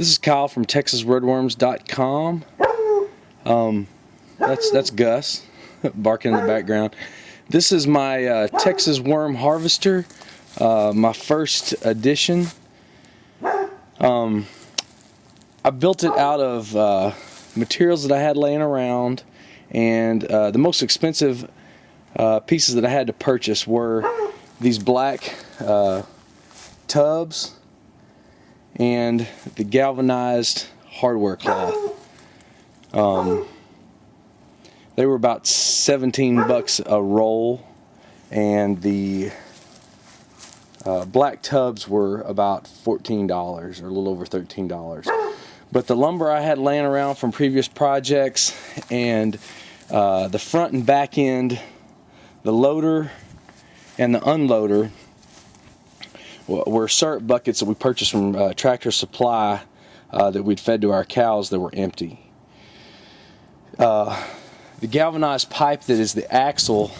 This is Kyle from TexasRedworms.com. That's Gus barking in the background. This is my Texas worm harvester, my first edition. I built it out of materials that I had laying around, and the most expensive pieces that I had to purchase were these black tubs and the galvanized hardware cloth. They were about $17 a roll, and the black tubs were about $14, or a little over $13. But the lumber I had laying around from previous projects, and the front and back end, the loader and the unloader, were syrup buckets that we purchased from Tractor Supply that we'd fed to our cows that were empty. The galvanized pipe that is the axle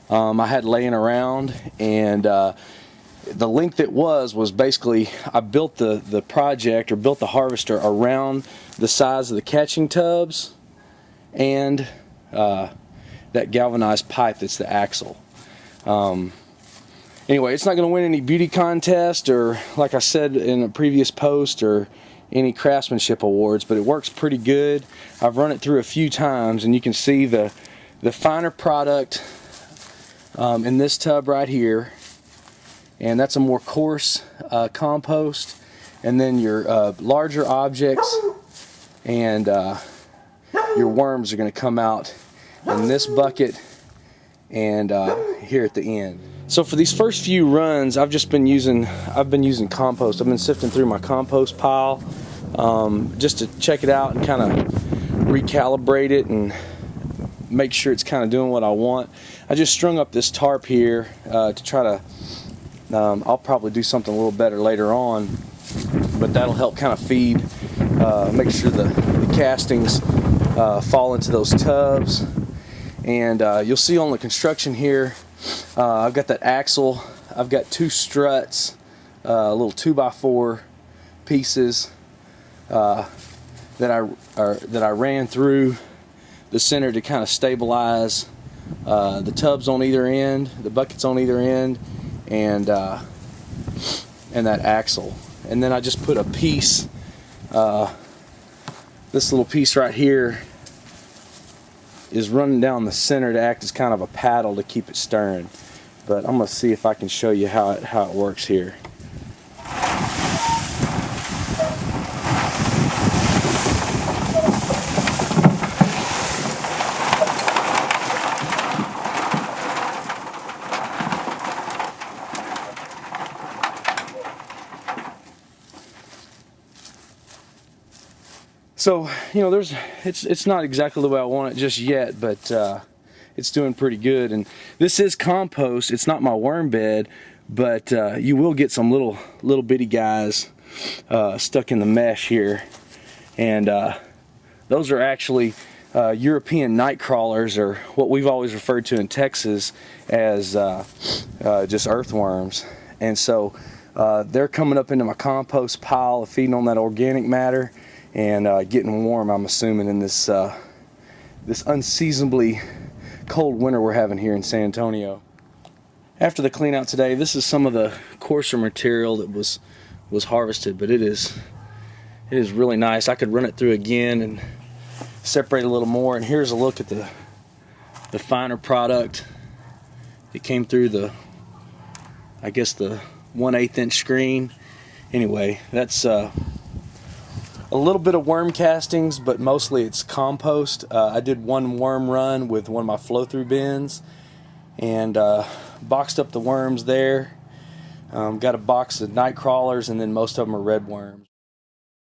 I had laying around, and the length it was basically, I built the project, or built the harvester around the size of the catching tubs and that galvanized pipe that's the axle. Anyway, it's not going to win any beauty contest, or, like I said in a previous post, or any craftsmanship awards, but it works pretty good. I've run it through a few times, and you can see the finer product in this tub right here, and that's a more coarse compost, and then your larger objects and your worms are going to come out in this bucket and here at the end. So for these first few runs, I've been using compost. I've been sifting through my compost pile just to check it out and kind of recalibrate it and make sure it's kind of doing what I want. I just strung up this tarp here to try to, I'll probably do something a little better later on, but that'll help kind of feed, make sure the castings fall into those tubs. And you'll see on the construction here, I've got that axle, I've got two struts, little 2x4 pieces that I ran through the center to kind of stabilize the tubs on either end, the buckets on either end, and that axle. And then I just put a piece, this little piece right here is running down the center to act as kind of a paddle to keep it stirring. But I'm going to see if I can show you how it works here. So, you know, it's not exactly the way I want it just yet, but it's doing pretty good. And this is compost. It's not my worm bed, but you will get some little bitty guys stuck in the mesh here, and those are actually European night crawlers, or what we've always referred to in Texas as just earthworms. And so they're coming up into my compost pile, feeding on that organic matter, and getting warm, I'm assuming, in this this unseasonably cold winter we're having here in San Antonio. After the clean out today, this is some of the coarser material that was harvested, but it is really nice. I could run it through again and separate a little more. And here's a look at the finer product that came through the, I guess, the 1/8 inch screen. Anyway, that's a little bit of worm castings, but mostly it's compost. I did one worm run with one of my flow-through bins, and boxed up the worms there. Got a box of night crawlers, and then most of them are red worms.